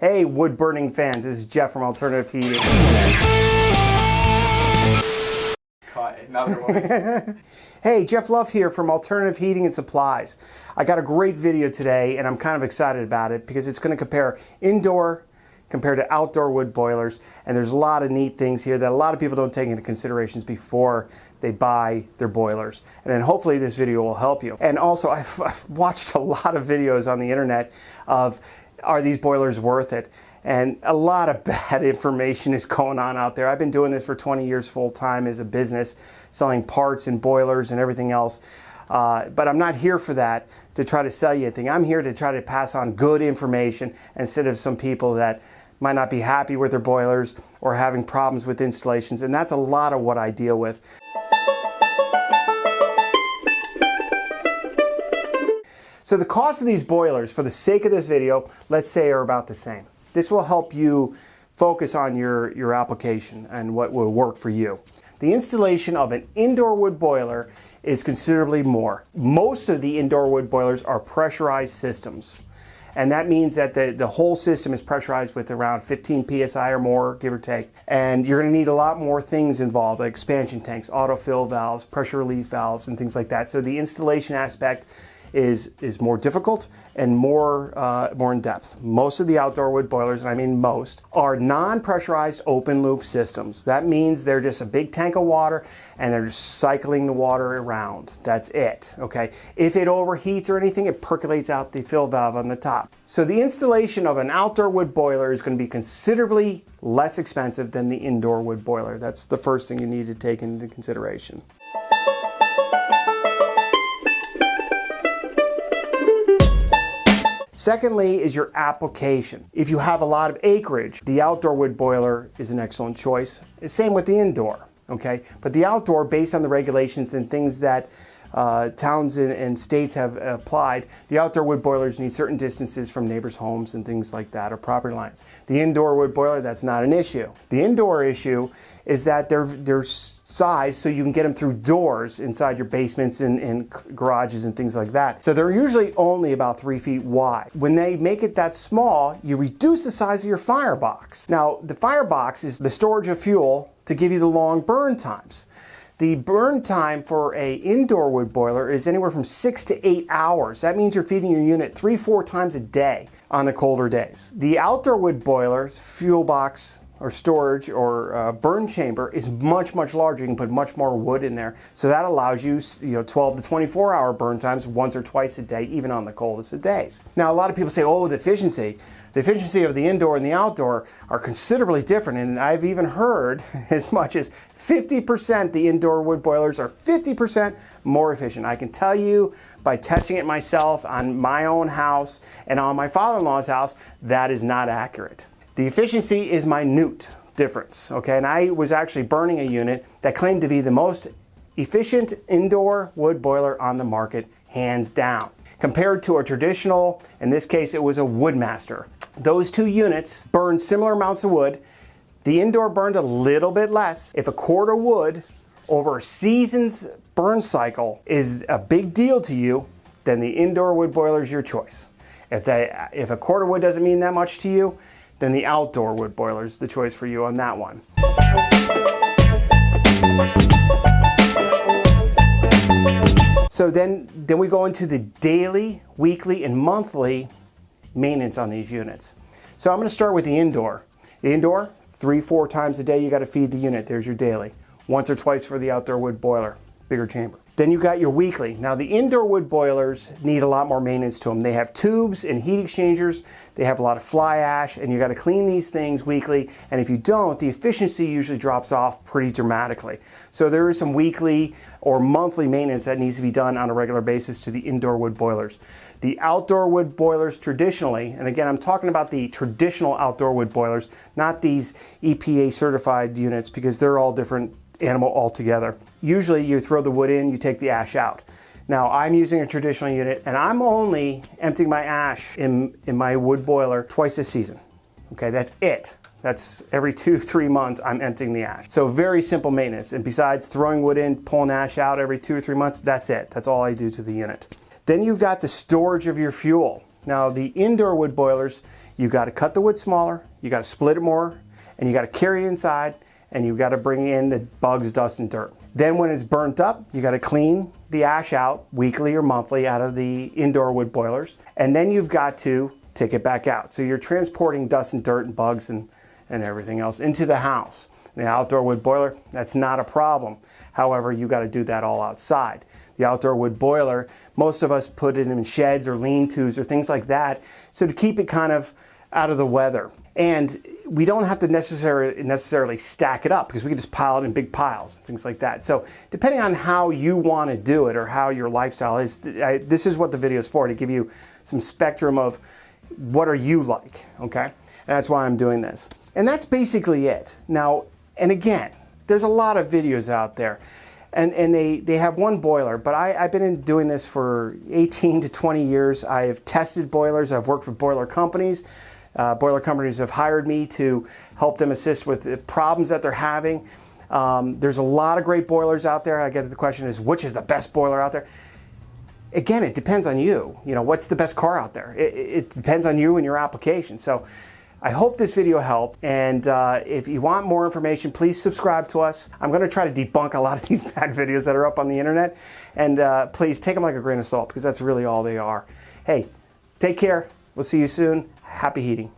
Hey, wood burning fans, this is Jeff from Alternative Heating. Caught another one. Hey, Jeff Luff here from Alternative Heating and Supplies. I got a great video today and I'm kind of excited about it because it's going to compare indoor compared to outdoor wood boilers, and there's a lot of neat things here that a lot of people don't take into considerations before they buy their boilers. And then hopefully this video will help you. And also I've watched a lot of videos on the internet of, are these boilers worth it? And a lot of bad information is going on out there. I've been doing this for 20 years full time as a business, selling parts and boilers and everything else. But I'm not here for that, to try to sell you anything. I'm here to try to pass on good information instead of some people that might not be happy with their boilers or having problems with installations. And that's a lot of what I deal with. So the cost of these boilers, for the sake of this video, let's say are about the same. This will help you focus on your application and what will work for you. The installation of an indoor wood boiler is considerably more. Most of the indoor wood boilers are pressurized systems. And that means that the whole system is pressurized with around 15 psi or more, give or take. And you're going to need a lot more things involved, like expansion tanks, autofill valves, pressure relief valves, and things like that. So the installation aspect is more difficult and more in depth. Most of the outdoor wood boilers, and I mean most, are non-pressurized open loop systems. That means they're just a big tank of water and they're just cycling the water around. That's it, okay? If it overheats or anything, it percolates out the fill valve on the top. So the installation of an outdoor wood boiler is going to be considerably less expensive than the indoor wood boiler. That's the first thing you need to take into consideration. Secondly is your application. If you have a lot of acreage, the outdoor wood boiler is an excellent choice. Same with the indoor, okay? But the outdoor, based on the regulations and things that towns and states have applied, the outdoor wood boilers need certain distances from neighbors' homes and things like that, or property lines. The indoor wood boiler, that's not an issue. The indoor issue is that they're sized so you can get them through doors inside your basements and garages and things like that. So they're usually only about 3 feet wide. When they make it that small, you reduce the size of your firebox. Now, the firebox is the storage of fuel to give you the long burn times. The burn time for an indoor wood boiler is anywhere from 6 to 8 hours. That means you're feeding your unit 3-4 times a day on the colder days. The outdoor wood boiler's fuel box or storage or burn chamber is much larger. You can put much more wood in there. So that allows you 12 to 24 hour burn times once or twice a day, even on the coldest of days. Now, a lot of people say, oh, the efficiency. The efficiency of the indoor and the outdoor are considerably different, and I've even heard as much as 50% the indoor wood boilers are 50% more efficient. I can tell you by testing it myself on my own house and on my father-in-law's house, that is not accurate. The efficiency is minute difference, okay? And I was actually burning a unit that claimed to be the most efficient indoor wood boiler on the market, hands down. Compared to a traditional, in this case it was a Woodmaster. Those two units burned similar amounts of wood. The indoor burned a little bit less. If a quart of wood over a season's burn cycle is a big deal to you, then the indoor wood boiler is your choice. If a quart of wood doesn't mean that much to you, then the outdoor wood boiler is the choice for you on that one. So then we go into the daily, weekly, and monthly maintenance on these units. So I'm going to start with the indoor. The indoor, 3-4 times a day you got to feed the unit. There's your daily. Once or twice for the outdoor wood boiler, bigger chamber. Then you got your weekly. Now the indoor wood boilers need a lot more maintenance to them. They have tubes and heat exchangers. They have a lot of fly ash, and you got to clean these things weekly. And if you don't, the efficiency usually drops off pretty dramatically. So there is some weekly or monthly maintenance that needs to be done on a regular basis to the indoor wood boilers. The outdoor wood boilers traditionally, and again I'm talking about the traditional outdoor wood boilers, not these EPA certified units, because they're all different animal altogether. Usually you throw the wood in, you take the ash out. Now I'm using a traditional unit and I'm only emptying my ash in my wood boiler twice a season. Okay, that's it. That's every 2-3 months I'm emptying the ash. So very simple maintenance. And besides throwing wood in, pulling ash out every 2 or 3 months, that's it. That's all I do to the unit. Then you've got the storage of your fuel. Now the indoor wood boilers, You got to cut the wood smaller, you got to split it more, and you got to carry it inside, and you got to bring in the bugs, dust, and dirt. Then when it's burnt up, you got to clean the ash out weekly or monthly out of the indoor wood boilers, and then you've got to take it back out. So you're transporting dust and dirt and bugs and everything else into the house. The outdoor wood boiler, that's not a problem. However, you got to do that all outside. The outdoor wood boiler, most of us put it in sheds or lean-tos or things like that, so to keep it kind of out of the weather. And we don't have to necessarily stack it up, because we can just pile it in big piles and things like that. So depending on how you want to do it or how your lifestyle is, this is what the video is for, to give you some spectrum of what are you like, okay? And that's why I'm doing this. And that's basically it. Now, and again, there's a lot of videos out there, and they have one boiler, but I've been doing this for 18 to 20 years. I have tested boilers. I've worked with boiler companies. Boiler companies have hired me to help them assist with the problems that they're having. There's a lot of great boilers out there. I get the question is, which is the best boiler out there? Again, it depends on you. You know, what's the best car out there? It depends on you and your application. So I hope this video helped, and if you want more information, please subscribe to us. I'm going to try to debunk a lot of these bad videos that are up on the internet, and please take them like a grain of salt, because that's really all they are. Hey, take care. We'll see you soon. Happy heating.